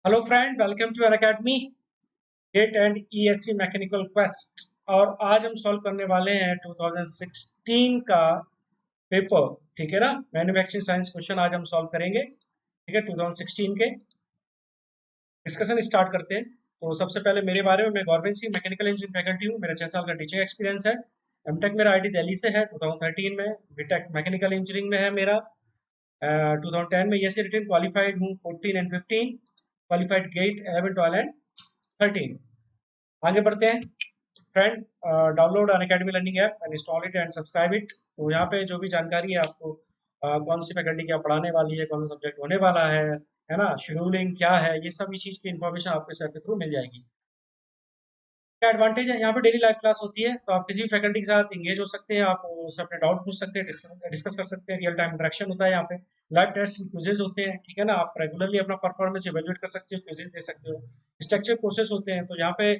Hello friend, welcome to Unacademy GATE and ESC mechanical quest. और आज हम solve करने वाले हैं 2016 का पेपर। ठीक है ना, मैन्युफैक्चरिंग साइंस क्वेश्चन आज हम सॉल्व करेंगे। ठीक है, 2016 के डिस्कशन स्टार्ट करते हैं। तो सबसे पहले मेरे बारे में, मैं गवर्नमेंट सी मैकेनिकल इंजीनियरिंग फैकल्टी हूँ। मेरा 6 साल का टीचिंग एक्सपीरियंस है। एमटेक मेरा आईटी दिल्ली से है 2013 में। बीटेक मैकेनिकल इंजीनियरिंग में है मेरा। 2010 में ईएससी रिटन क्वालिफाइड हूँ 14 एंड 15, क्वालिफाइड गेट 11 12 एंड 13। आगे बढ़ते हैं friend. Download Unacademy learning app and install it and subscribe it. तो यहाँ पे जो भी जानकारी है आपको, कौन सी फैकल्टी क्या पढ़ाने वाली है, कौन सा सब्जेक्ट होने वाला है ना, शेड्यूलिंग क्या है, ये सभी चीज़ की इन्फॉर्मेशन आपको इस ऐप के थ्रू मिल जाएगी। क्या एडवांटेज है, यहाँ पे डेली लाइव क्लास होती है, तो आप किसी भी फैकल्टी के साथ इंगेज हो सकते हैं। आप उससे अपने डाउट पूछ सकते हैं, डिस्कस कर सकते हैं। रियल टाइम इंटरेक्शन होता है यहाँ पे। लाइव टेस्ट क्विजेज होते हैं। ठीक है ना, आप रेगुलरली अपना परफॉर्मेंस इवेल्युएट कर सकते हो, क्विजेज दे सकते हो। स्ट्रक्चर कोर्सेज होते हैं, तो यहाँ पे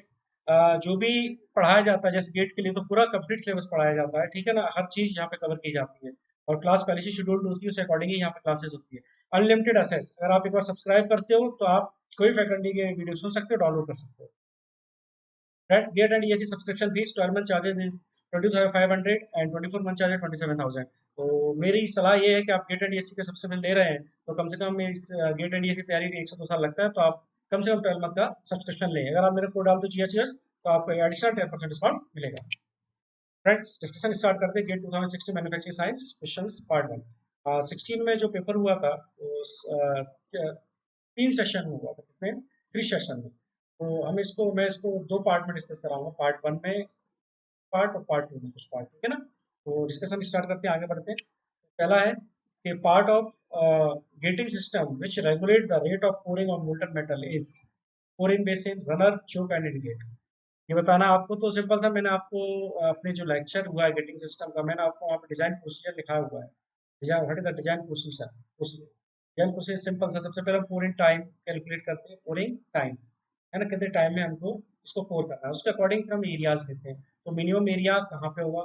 जो भी पढ़ाया जाता है, जैसे गेट के लिए तो पूरा कंप्लीट सिलेबस पढ़ाया जाता है। ठीक है ना, हर चीज यहाँ पे कवर की जाती है। और क्लास पहले से शेड्यूल्ड होती है, उस अकॉर्डिंग ही यहाँ पे क्लासेस होती है। अनलिमिटेड एक्सेस, अगर आप एक बार सब्सक्राइब करते हो तो आप कोई फैकल्टी के वीडियो सुन सकते हो, डाउनलोड कर सकते हो। That's Gate and ESC subscription fees 12 month charges is 22,500 and 24 month charges 27,000। तो मेरी सलाह ये है कि आप गेट एंड ईएससी का सब्सक्रिप्शन ले रहे हैं तो कम से कम इस गेट एंड ईएससी तैयारी में 1 से 2 साल लगता है, तो आप कम से कम 12 मंथ का सब्सक्रिप्शन लें। अगर आप मेरे कोड डाल दो GSUS तो आपको एडिशनल 10% डिस्काउंट मिलेगा। फ्रेंड्स, डिस्कशन स्टार्ट करते हैं। GATE 2016 manufacturing science questions part 1। 16 में जो पेपर हुआ था वो 3 सेशन में हुआ था। कितने? 3 सेशन में। तो मैं इसको 2 पार्ट में डिस्कस कराऊंगा। पार्ट 1 में पार्ट और पार्ट 2 में कुछ पार्ट। ठीक है ना, तो डिस्कशन स्टार्ट करते हैं, आगे बढ़ते हैं। पहला है कि part of getting system which regulate the rate of pouring of molten metal is pouring basin, runner, choke and is get. ये बताना है आपको। तो सिंपल सा, मैंने आपको अपने जो लेक्चर हुआ है गेटिंग सिस्टम का, मैंने आपको वहाँ पे डिजाइन प्रोसीजर लिखा हुआ है। Design, what is the design procedure. Design procedure simple सा, सबसे पहले पोरिंग टाइम कैलकुलेट करते हैं। पोरिंग टाइम है ना, कितने टाइम में हमको इसको पोर करना है, उसके अकॉर्डिंग फिर हम एरियाज लेते हैं। तो मिनिमम एरिया कहाँ पे होगा,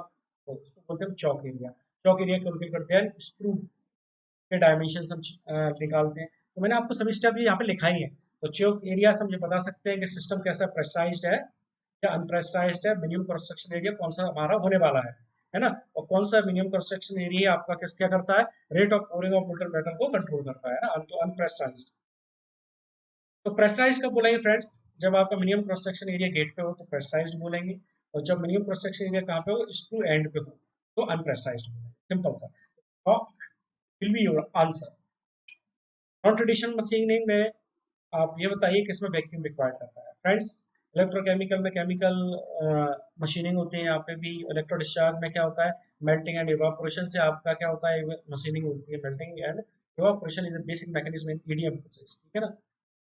तो उसको बोलते हैं चौक एरिया। चौक एरिया कैलकुलेट करते हैं, स्क्रू के डायमेंशन हम निकालते हैं। तो मैंने आपको सभी स्टेप यहाँ पे लिखा ही है। तो चौक एरिया से हम ये बता सकते हैं कि सिस्टम कैसा प्रेशराइज्ड है या अनप्रेशराइज्ड है, मिनिमम कंस्ट्रक्शन एरिया कौन सा हमारा होने वाला है ना। और कौन सा मिनिमम कंस्ट्रक्शन एरिया आपका किस क्या करता है, rate of pouring of molten metal को कंट्रोल करता है ना, तो अनप्रेशराइज्ड। तो प्रेशराइज कब बोलेंगे फ्रेंड्स, जब आपका minimum cross section area gate पे हो तो प्रेशराइज्ड बोलेंगे। और जब मिनिमम क्रॉस सेक्शन एरिया कहाँ पे हो, स्क्रू एंड पे हो, तो अनप्रेशराइज्ड बोलेंगे। सिंपल सा, of will be your answer. Non traditional machining में आप ये बताइए किसमें वैक्यूम रिक्वायर्ड करता है। फ्रेंड्स, इलेक्ट्रोकेमिकल में केमिकल मशीनिंग होती है। यहाँ पे भी इलेक्ट्रो डिस्चार्ज में क्या होता है, मेल्टिंग एंड इवापोरेशन से आपका क्या होता है, मशीनिंग होती है। Melting and evaporation is a basic mechanism in EDM process. ठीक है ना।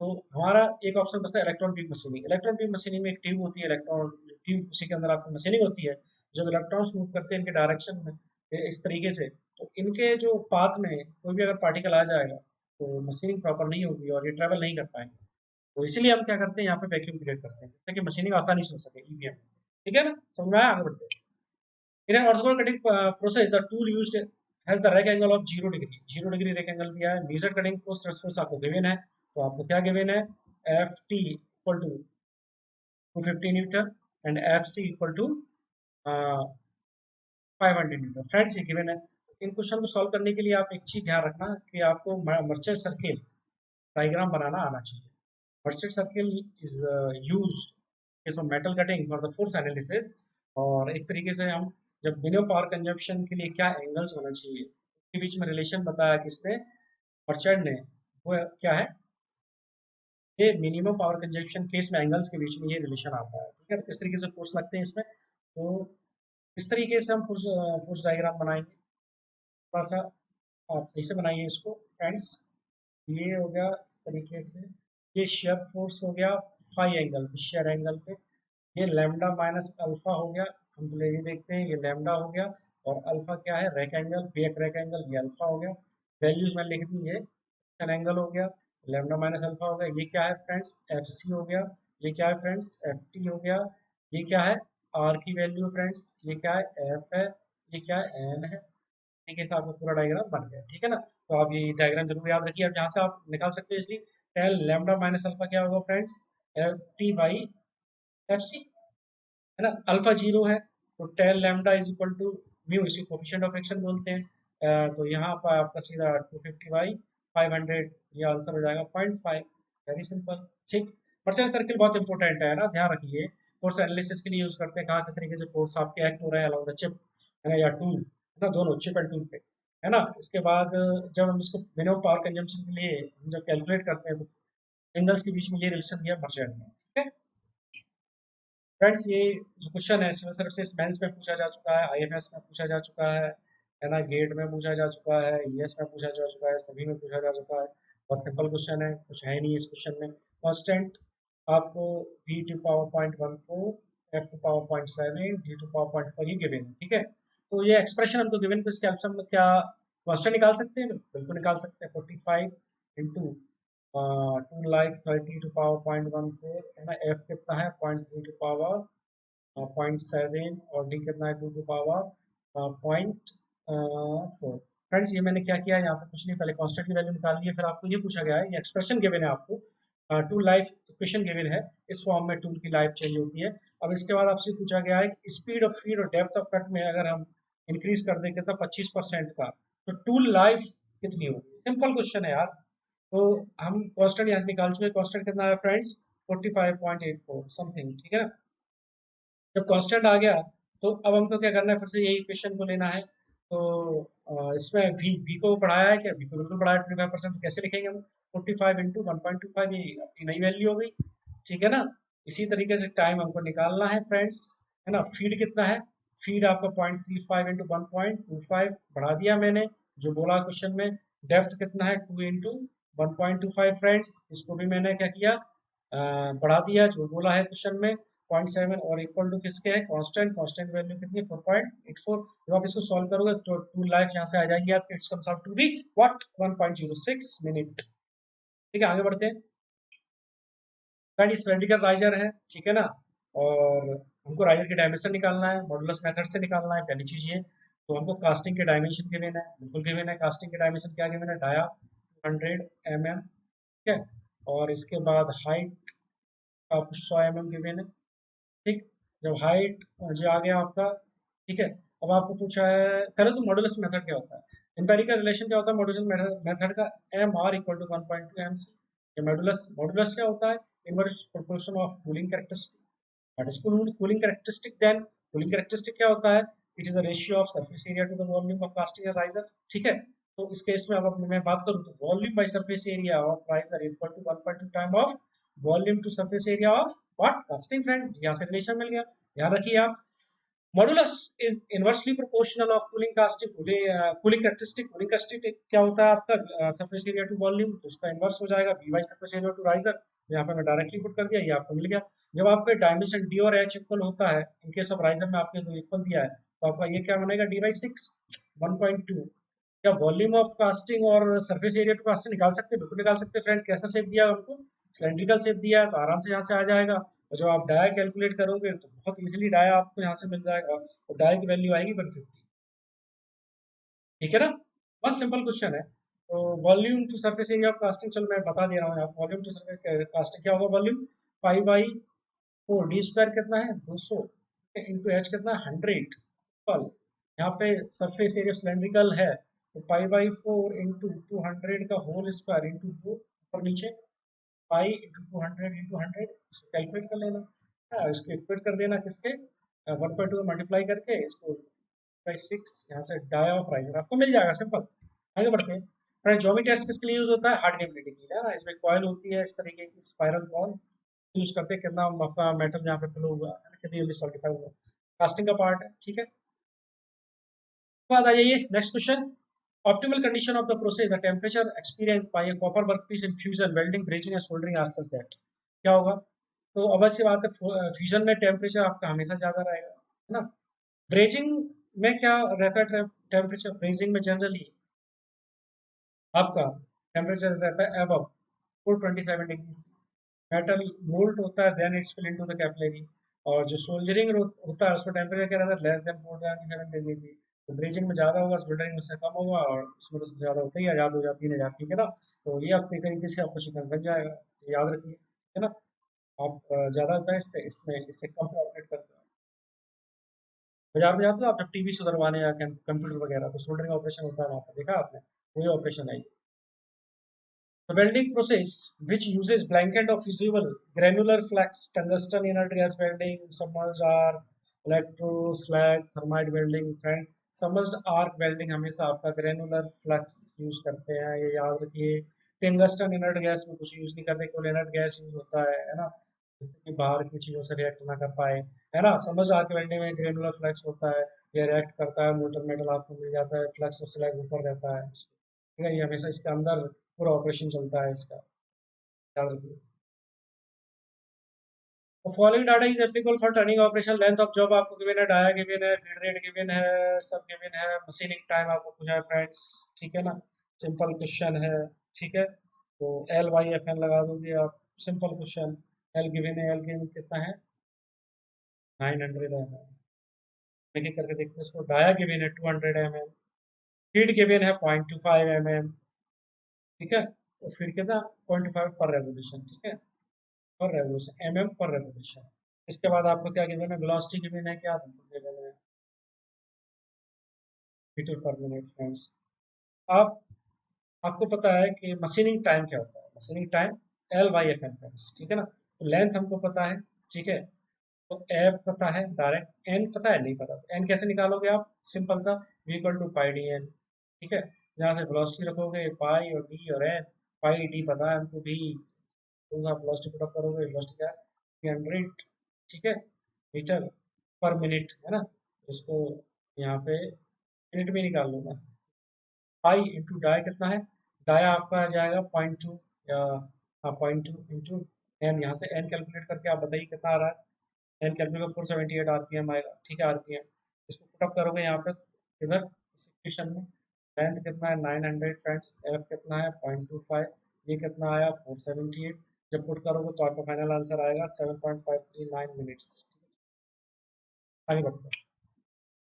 तो हमारा एक ऑप्शन बचता है electron beam machining. Electron beam machining में एक ट्यूब होती है, इलेक्ट्रॉन ट्यूब, उसी के अंदर आपकी मशीनिंग होती है। जब इलेक्ट्रॉन्स मूव करते हैं इनके डायरेक्शन में इस तरीके से, तो इनके जो पाथ में कोई भी अगर पार्टिकल आ जाएगा तो मशीनिंग प्रॉपर नहीं होगी और ये ट्रेवल नहीं कर पाएंगे। तो इसीलिए हम क्या करते हैं, यहाँ पे वैक्यूम क्रिएट करते हैं जिससे कि मशीनिंग आसानी से हो सके ईवीएम। ठीक है ना, समझ में आया, आगे बढ़ते हैं। In an orthogonal cutting process, the tool used has the rake angle of 0 degree. 0 degree rake angle दिया है। Measured cutting force thrust force आपको गिवन है। तो आपको क्या गिवन है, Ft equal to 250 newton and Fc equal to 500 newton. Friends, ये given है। इन क्वेश्चन को सॉल्व करने के लिए आप एक चीज ध्यान रखना कि आपको मर्चेंट सर्किल डायग्राम बनाना आना चाहिए। Merchant circle is used case of metal cutting for the force analysis. और एक तरीके से हम जब मिनिमम पावर कंजप्शन के लिए क्या एंगल्स होना चाहिए उसके बीच में रिलेशन बताया किसने, मर्चेंट ने। वो क्या है, ये मिनिमम पावर कंजप्शन केस में एंगल्स के बीच में ये रिलेशन आता है। ठीक है, किस तरीके से फोर्स लगते हैं इसमें, तो इस तरीके से हम फोर्स फोर्स डायग्राम बनाएंगे। थोड़ा सा आप कैसे बनाइए इसको फ्रेंड्स। ये हो गया इस तरीके से, ये शेयर फोर्स हो गया फाई एंगल पे, शेयर एंगल पे। ये लैम्डा माइनस अल्फा हो गया। हम पहले ये देखते हैं, ये लैम्डा हो गया और अल्फा क्या है, rack angle, back rack angle, ये अल्फा हो गया। वैल्यूज मैंने लिख दी, ये एंगल हो गया, लैम्डा माइनस अल्फा हो गया। ये क्या है फ्रेंड्स, एफ सी हो गया। ये क्या है फ्रेंड्स, एफ टी हो गया। ये क्या है, आर की वैल्यू फ्रेंड्स। ये क्या है, एफ है। ये क्या है, एन है। ठीक है, आपका पूरा डायग्राम बन गया। ठीक है ना, तो आप ये डायग्राम जरूर याद रखिए। अब यहाँ से आप निकाल सकते हैं इसलिए टेल लैम्डा माइनस अल्फा क्या होगा friends, F T by F C, है ना। अल्फा जीरो है तो टेल lambda is equal to mu, इसी कोफिशिएंट ऑफ फ्रिक्शन बोलते हैं। तो यहाँ पर आपका सीधा 250 बाई 500, ये आंसर हो जाएगा 0.5। वेरी सिंपल, ठीक। पर्सन सर्किल बहुत इंपॉर्टेंट है ना, ध्यान रखिए। फोर्स एनालिसिस के लिए यूज करते हैं, कहाँ किस तरीके से फोर्स आपके एक्ट हो रहा है अलॉन्ग द चिप, है ना, या टूल, है ना, दोनों चिप एंड टूल पे, है ना। इसके बाद जब हम इसको मिनिमम पावर कंजम्पशन के लिए हम जब कैलकुलेट करते हैं तो एंगल्स के बीच में ये रिलेशन दिया मर्जेंट में, ठीक है फ्रेंड्स। ये जो क्वेश्चन है सिविल सर्विसेज मेंस में पूछा जा चुका है, आईएफएस में पूछा जा चुका है ना, गेट में पूछा जा चुका है, ईएस में पूछा जा चुका है, सभी में पूछा जा चुका है। बहुत सिंपल क्वेश्चन है, कुछ है नहीं इस क्वेश्चन में। कांस्टेंट आपको v to power 0.14, f to power 0.7, d to power 0.4 ये गिवन है, ठीक है। तो ये एक्सप्रेशन हमको गिवन, तो इसके ऑप्शन में क्या कांस्टेंट निकाल सकते हैं? बिल्कुल निकाल सकते हैं। 45 इंटू 2 लाइक 30 टू पावर 0.14, है ना। f कितना है 0.3 टू पावर 0.7, और डी कितना है 2 टू पावर 0.4। फ्रेंड्स ये मैंने क्या किया यहाँ पे, कुछ नहीं, पहले कांस्टेंट की वैल्यू निकाल ली है, फिर आपको ये पूछा गया है, ये एक्सप्रेशन गिवन है आपको, टूल लाइफ इक्वेशन गिवन है, इस फॉर्म में टूल की लाइफ चेंज होती है। अब इसके बाद आपसे पूछा गया है कि स्पीड ऑफ फीड और डेप्थ ऑफ कट में अगर हम इंक्रीज कर दें कितना 25% का, तो टूल लाइफ कितनी होगी? सिंपल क्वेश्चन है यार। तो हम कांस्टेंट यहाँ से निकाल चुके, कांस्टेंट कितना है फ्रेंड्स 45.84 समथिंग, ठीक है। जब कांस्टेंट आ गया तो अब हमको क्या करना है, फिर से यही इक्वेशन को लेना है। तो इसमें v को बढ़ाया है क्या, v को बिल्कुल बढ़ाया 25%, तो कैसे लिखेंगे हम 45 इंटू 1.25, ये अपनी नई वैल्यू हो गई, ठीक है ना। इसी तरीके से टाइम हमको निकालना है फ्रेंड्स, है ना। फीड कितना है, फीड आपका 0.35 इंटू 1.25 बढ़ा दिया मैंने जो बोला क्वेश्चन में। डेप्थ कितना है 2 इंटू 1.25 फ्रेंड्स, इसको भी मैंने क्या किया, बढ़ा दिया जो बोला है क्वेश्चन में 0.7, और इक्वल टू किसके है, कांस्टेंट, कांस्टेंट वैल्यू कितनी है 4.84। जब आप इसको सॉल्व करोगे तो टू लाइफ यहाँ से आ जाएगी आपकी, it's comes out to be what 1.06 minute, ठीक है। आगे बढ़ते हैं फ्रेंड, सिलेंड्रिकल राइजर है, ठीक है ना, और हमको राइजर की डायमेंशन निकालना है, मॉडुलस मेथड से निकालना है पहली चीज ये। तो हमको कास्टिंग के डायमेंशन गिवन है, बिल्कुल गिवन है, कास्टिंग के डायमेंशन क्या गिवन है, डाया 200 mm, ठीक है। और इसके बाद हाइट का कुछ 100 mm गिवन है, ठीक। जब हाइट जो आ गया आपका, ठीक है। अब आपको पूछा है, पहले तो मॉडुलस मेथड क्या होता है, एम्पेरिकल रिलेशन क्या होता है मॉडुलस मेथड का, M R equal to 1.2 M C. ये मॉडुलस, मॉडुलस क्या होता है, inverse proportion of cooling characteristic, that is cooling characteristic. Then cooling characteristic क्या होता है, it is the ratio of surface area to the volume of casting riser, ठीक है। तो इस केस में अब मैं बात करूं तो volume by surface area of riser equal to 1.2 time of volume to surface area of what, casting friend. यहाँ से रिलेशन मिल गया, ध्यान रखिए आप। Modulus is inversely proportional of cooling casting, cooling characteristic. Cooling characteristic क्या होता है आपका, सरफेस एरिया टू वॉल्यूम, तो उसका इनवर्स हो जाएगा B by surface area to riser. यहाँ पे मैं डायरेक्टली पुट कर दिया, ये आपको मिल गया। जब आपके डायमेंशन डी और एच इक्वल होता है, इन केस ऑफ राइजर में आपने जो इक्वल दिया है, तो आपका ये क्या बनेगा, डी बाई 6 1.2। क्या वॉल्यूम ऑफ कास्टिंग और सरफेस एरिया टू कास्टिंग निकाल सकते हैं? बिल्कुल निकाल सकते हैं फ्रेंड। कैसा शेप दिया है हमको, सिलेंड्रिकल शेप दिया है, तो आराम से यहाँ से आ जाएगा। और जब आप डाया कैलकुलेट करोगे तो बहुत इजीली डाया आपको यहाँ से मिल जाएगा, और डाया की वैल्यू आएगी 150, ठीक है ना। बस सिंपल क्वेश्चन है। तो volume to surface area of casting, चलो मैं बता दे रहा हूँ आपको, वॉल्यूम टू सरफेस कास्टिंग क्या होगा, वॉल्यूम 5/4, डी स्क्वायर कितना है 200, इंटू एच कितना है 100, सिंपल। यहाँ पे सरफेस एरिया सिलेंड्रिकल है, तो 5/4 इंटू 200 का होल स्क्वायर इंटू 2 ऊपर नीचे, पाई इंटू 200 इंटू 100, इसको कैलकुलेट कर लेना। हाँ, इसको कैलकुलेट कर देना किसके 1.2 मल्टीप्लाई करके, इसको बाई 6, यहाँ से डाया ऑफ राइजर आपको मिल जाएगा, सिंपल। आगे बढ़ते हैं फ्रेंड, ज्योमेट्री टेस्ट किसके लिए यूज होता है, हार्ड नेबिलिटी के लिए, है ना। इसमें कॉइल होती है इस तरीके की स्पाइरल कॉइल, यूज करते हैं, कितना आपका मेटल यहाँ पे फ्लो हुआ है, कितनी जल्दी सॉलिडिफाई हुआ, कास्टिंग का पार्ट है, ठीक है। बाद आ जाइए next question, optimal condition of the process, the temperature experience by a copper workpiece in fusion welding brazing and soldering are such that, क्या होगा। तो अवश्य बात है, फ्यूजन में टेम्परेचर आपका हमेशा ज्यादा रहेगा, है ना। ब्रेजिंग में क्या रहता है टेम्परेचर, ब्रेजिंग में जनरली आपका टेम्परेचर रहता है अबव 427 डिग्री, मेटल मोल्ट होता है, then it's fill into the capillary. और जो सोल्जरिंग होता है उसका टेम्परेचर क्या रहता है, लेस देन 427 डिग्री सी, तो ब्रेजिंग में ज़्यादा होगा, सोल्डरिंग में उससे कम होगा, और इसमें तो सबसे ज़्यादा होता ही है, आज़ाद हो जाती है 3000, ठीक है ना। तो ये आप तरीके से आपको शिकन बन जाएगा, तो याद रखिए, ठीक है ना। आप ज़्यादा होता है इससे, इसमें इससे कम पे ऑपरेट करते हैं। बाजार में जाते हो आप जब टीवी सुधरवाने या कंप्यूटर वगैरह, तो सोल्डरिंग ऑपरेशन होता है वहाँ पर, देखा आपने, वही ऑपरेशन है। The welding process, which uses blanket of visible granular flux, tungsten inert gas welding, submerged arc, electro slag, thermite welding, friend, submerged arc welding हमेशा आपका granular flux यूज करते हैं, ये याद रखिए। टंगस्टन इनर्ट गैस में कुछ यूज नहीं करते, केवल इनर्ट गैस यूज होता है ना, जिससे कि बाहर की चीजों से रिएक्ट ना कर पाए, है ना। समझ आर्क वेल्डिंग में ग्रेनुलर फ्लक्स होता है, ये रिएक्ट करता है, मोटर मेटल आपको मिल जाता है, फ्लक्स और स्लैग ऊपर रहता है, ठीक है, ये हमेशा इसके अंदर पूरा ऑपरेशन चलता है इसका, याद रखिए। तो following data is applicable for turning operation, length of job आपको गिवन है, डाया गिवन है, फीड रेट गिवन है, सब गिवन है, मशीनिंग टाइम आपको पूछा है फ्रेंड्स, ठीक है ना, सिंपल क्वेश्चन है, ठीक है। तो एल वाई एफ एन लगा दोगे आप, सिंपल क्वेश्चन, एल गिवन है, एल गिवन कितना है, 900 mm, एक एक करके देखते हैं इसको, डाया गिवन है 200 mm, फीड गिवन है 0.25 mm, ठीक है, तो फीड कितना 0.25 पर रेवोल्यूशन, ठीक है, पर रेवोल्यूशन, पर रेवोल्यूशन। इसके बाद आपको क्या गिवन है, वेलोसिटी गिवन है, क्या गिवन है, मीटर पर मिनट फ्रेंड्स। आप आपको पता है कि मशीनिंग टाइम क्या होता है, machining time L by F N friends, ठीक है ना। तो लेंथ हमको पता है, ठीक है, तो एफ पता है डायरेक्ट, एन पता है नहीं पता, तो एन कैसे निकालोगे आप, सिंपल सा, V equal to pi D N, ठीक है, यहाँ से वेलोसिटी रखोगे पाई और डी और एन, पाई डी पता है हमको भी, तो आप वेलोसिटी पुट अप करोगे, वेलोसिटी क्या है 300, ठीक है, मीटर पर मिनट, है ना, उसको यहाँ पे मिनट में निकाल लूंगा। पाई इंटू डाई कितना है, डाई आपका आ जाएगा 0.2, या हाँ 0.2 इंटू एन, यहाँ से एन कैलकुलेट करके आप बताइए कितना आ रहा है, एन कैलकुलेट 478 आरपीएम आएगा, ठीक है, आरपीएम, इसको पुटअप करोगे यहाँ पे इधर इक्वेशन में, लेंथ कितना है 900 फ्रेंड्स, एफ कितना है 0.25, ये कितना आया 478, जब पुट करोगे तो आपका फाइनल आंसर आएगा 7.539 मिनट्स। आगे बढ़ते हैं,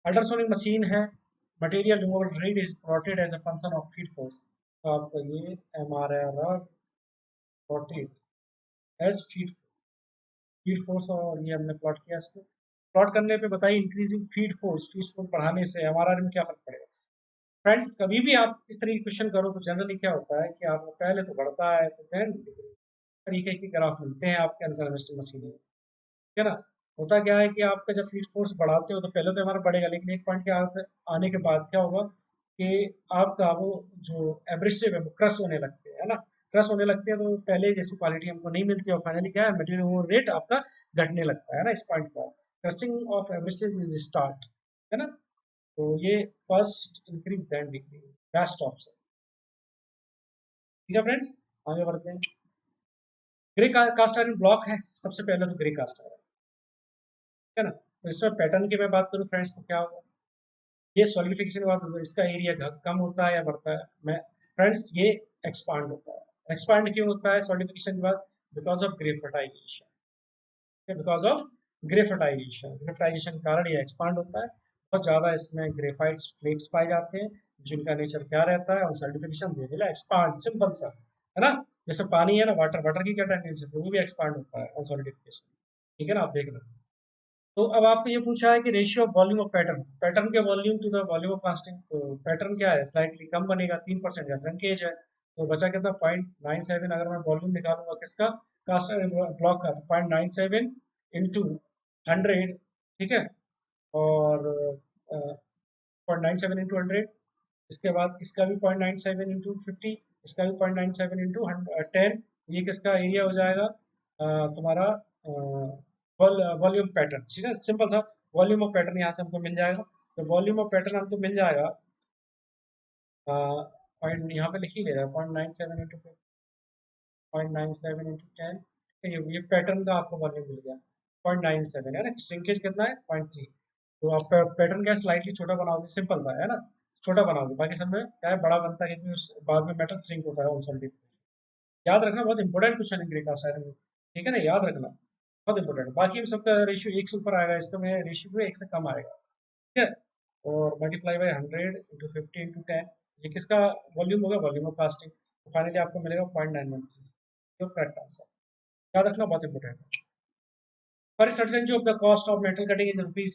अल्ट्रासोनिक मशीन है, material removal rate is plotted as a function of feed force, तो आपको ये M R R plotted as feed feed force, और ये हमने प्लॉट किया इसको, प्लॉट करने पे बताइए इंक्रीजिंग फीड फोर्स बढ़ाने से एम आर आर में क्या फर्क पड़ेगा। फ्रेंड्स कभी भी आप इस तरह की क्वेश्चन करो तो जनरली क्या होता है कि आपको पहले तो बढ़ता है, तो देन तरीके के ग्राफ मिलते हैं आपके अंदर मशीन में, ठीक है ना। होता क्या है कि आपका जब फीड फोर्स बढ़ाते हो तो पहले तो हमारा बढ़ेगा, लेकिन एक पॉइंट के आने के बाद क्या होगा कि आपका वो जो एब्रेसिव है वो क्रश होने लगते हैं, है ना, क्रश होने लगते हैं, तो पहले जैसी क्वालिटी हमको नहीं मिलती, और फाइनली क्या है मटेरियल रेट आपका घटने लगता है ना, इस पॉइंट पर crushing of abrasive is start, है ना। तो ये first increase then decrease, best option, ठीक है फ्रेंड्स। आगे बढ़ते हैं, ग्रे कास्ट आयरन ब्लॉक है, सबसे पहले तो ग्रे कास्ट आयरन, है ना। तो इसमें पैटर्न की मैं बात करूं फ्रेंड्स तो क्या होगा, ये सॉलिडिफिकेशन के बाद इसका एरिया कम होता है या बढ़ता है, मैं फ्रेंड्स ये एक्सपांड होता है, एक्सपांड क्यों होता है सॉलिडिफिकेशन के बाद, बिकॉज ऑफ ग्रेफाइटेशन, बिकॉज ऑफ ग्रेफाइटेशन, ग्रेफाइटेशन के कारण ये एक्सपांड होता है, बहुत ज्यादा इसमें ग्रेफाइट फ्लेक्स पाए जाते हैं, जिनका नेचर क्या रहता है, और सॉलिडिफिकेशन दे देगा एक्सपांड, सिंपल सा, है ना। जैसे पानी है ना, वाटर, वाटर की क्या टेंडेंसी है, वो भी एक्सपांड होता है ऑन सॉलिडिफिकेशन, ठीक है ना, आप देख लो। तो अब आपको ये पूछा है कि ratio of volume of pattern, pattern के volume to the volume of casting, तो पैटर्न क्या है स्लाइटली कम बनेगा, 3% का श्रिंकेज है, तो बचा कितना 0.97, अगर मैं वॉल्यूम निकालूंगा किसका, कास्ट ब्लॉक का, तो 0.97 इंटू 100, ठीक है, और 0.97 इंटू 100, इसके बाद इसका भी 0.97 इंटू 50, इसका भी 0.97 इंटू 10, ये किसका एरिया हो जाएगा, तुम्हारा वॉल्यूम पैटर्न, ठीक है, सिंपल सा वॉल्यूम ऑफ पैटर्न यहाँ से हमको मिल जाएगा, तो वॉल्यूम ऑफ पैटर्न हमको मिल जाएगा, पॉइंट यहाँ पे लिख ही ले रहा है 0.97 इंटू 10, ये पैटर्न का आपको वॉल्यूम मिल गया 0.97, है ना, श्रिंकेज कितना है 0.3, तो आप पैटर्न क्या स्लाइटली छोटा बनाओगे, सिंपल सा है ना, छोटा बनाओगे, बाकी सब में क्या है बड़ा बनता है, क्योंकि उस बाद में मेटल श्रिंक होता है ऑन, याद रखना, बहुत इंपॉर्टेंट क्वेश्चन है ग्रे कास्ट आयरन में, ठीक है ना, याद रखना, बहुत इंपॉर्टेंट, बाकी सबका रेशियो 1 से ऊपर आएगा, इसका में रेशियो जो है 1 से कम आएगा, ठीक है। और मल्टीप्लाई बाई 100 इंटू 50 इंटू 10, ये किसका वॉल्यूम होगा, वॉल्यूम ऑफ कास्टिंग। तो फाइनली आपको मिलेगा 0.913, जो करेक्ट आंसर। याद रखना बहुत इंपॉर्टेंट है। पर certainty of the cost of metal cutting is rupees,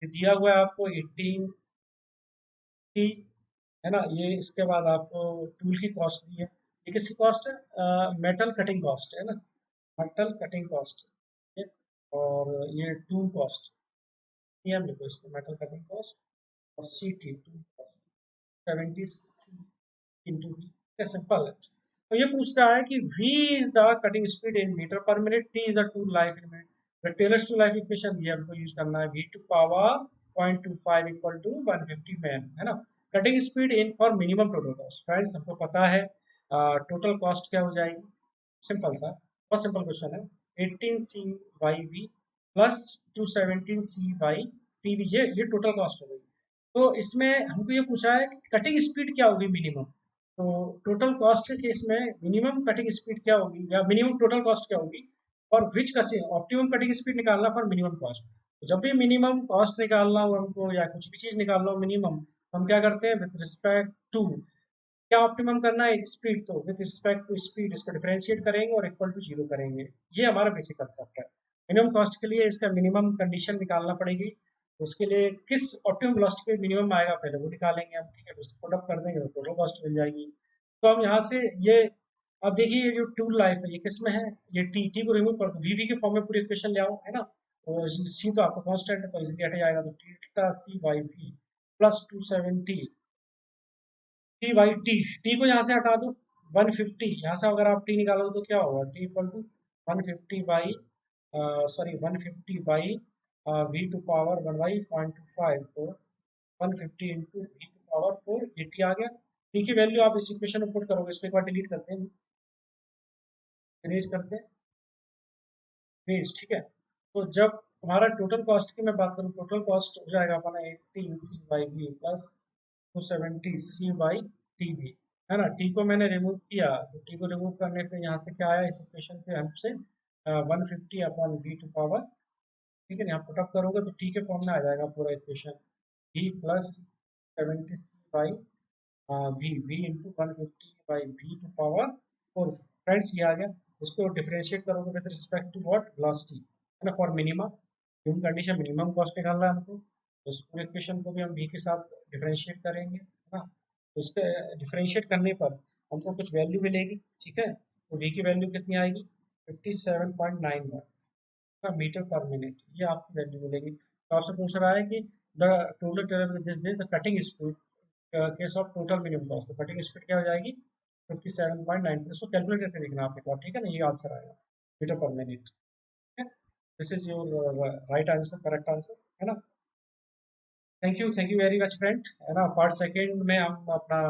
दिया हुआ है आपको 18 थी, है ना। ये इसके बाद आपको टूल की कॉस्ट दी है, ये किसकी कॉस्ट है, मेटल कटिंग कॉस्ट है ना, मेटल कटिंग कॉस्ट। और ये टूल कॉस्ट, एम लिखो इसको, मेटल कटिंग कॉस्ट, और C T tool cost 70 into V, simple है। तो ये पूछता है कि v is the cutting speed in metre per minute, t is the tool life in minute. The Taylor's tool life equation ये हमको use करना है, v to power 0.25 equal to 150 man, है ना। Cutting speed in for minimum total cost, friends हमको पता है total cost क्या हो जाएगी, सिंपल सा, बहुत सिंपल क्वेश्चन है। 18 C by V plus 217 C by T V, ये टोटल कॉस्ट हो गई। तो इसमें हमको ये पूछा है कटिंग स्पीड क्या होगी मिनिमम। तो टोटल कॉस्ट के केस में मिनिमम कटिंग स्पीड क्या होगी या मिनिमम टोटल कॉस्ट क्या होगी, और विच का से ऑप्टिमम कटिंग स्पीड निकालना फॉर मिनिमम कॉस्ट। तो जब भी मिनिमम कॉस्ट निकालना हो हमको या कुछ भी चीज निकालना हो मिनिमम, तो हम क्या करते हैं, विद रिस्पेक्ट टू क्या ऑप्टिमम करना है, स्पीड, तो विद रिस्पेक्ट टू स्पीड इसको डिफरेंशिएट करेंगे और इक्वल टू 0 करेंगे। ये हमारा बेसिक कंसेप्ट है। मिनिमम कॉस्ट के लिए इसका मिनिमम कंडीशन निकालना पड़ेगी, तो उसके लिए किस ऑप्टिमम वेलोसिटी पे मिनिमम आएगा पहले वो निकालेंगे हम, ठीक है, उसको पुटअप कर देंगे तो टोटल कॉस्ट मिल जाएगी। तो हम यहाँ से ये, अब देखिए ये जो टूल लाइफ है ये किस में है, ये टी को रिमूव कर दो, वी के फॉर्म में पूरी इक्वेशन ले आओ, है ना। तो सी तो आपका कांस्टेंट है तो इजीली हट जाएगा, तो theta C by V plus 270 T by T को यहाँ से हटा दो, 150 यहाँ से अगर आप टी निकालोगे तो क्या होगा, T equal to 150 by, sorry 150 by V to power 1 by 0.25, तो 150 इंटू वी टू पावर 4, ये टी आ गया। टी की वैल्यू आप इस इक्वेशन में पुट करोगे, इसको एक बार डिलीट करते हैं, इरेज करते हैं, इरेज, ठीक है। तो जब हमारा टोटल कॉस्ट की मैं बात करूँ, टोटल कॉस्ट हो जाएगा अपना 18 C by V plus 270 C by T V, है ना। टी को मैंने रिमूव किया, तो टी को रिमूव करने पे यहाँ से क्या आया, इस इक्वेशन पे हमसे 150 अपॉन वी टू पावर, ठीक है, यहाँ पुटअप करोगे तो टी के फॉर्म में आ जाएगा पूरा equation, V plus 70 C by V into 150 by V to power 4। Friends ये आ गया, इसको डिफरेंशिएट करोगे with respect to what, velocity, है ना, for minimum, human condition minimum cost निकालना है हमको, तो इस पूरे इक्वेशन को भी हम वी के साथ डिफरेंशिएट करेंगे, है ना। तो इसके डिफरेंशिएट करने पर हमको कुछ वैल्यू मिलेगी, ठीक है। तो वी की वैल्यू कितनी आएगी, 57.91 मीटर पर मिनट, ये आपको वैल्यू मिलेगी। तो आपसे पूछ रहा है कि the total Taylor this the cutting speed case of total minimum cost, तो कटिंग स्पीड क्या हो जाएगी 57.93, इसको कैलकुलेट करके लिखना आपके पास, ठीक है ना, ये आंसर आएगा metre per minute. This is your right answer, correct answer, है ना। Thank you very much friend, है ना। पार्ट सेकेंड में हम अपना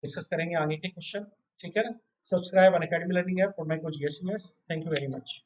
डिस्कस करेंगे आगे के क्वेश्चन, ठीक है ना। Subscribe Unacademy learning app for my coach, yes, thank you very much.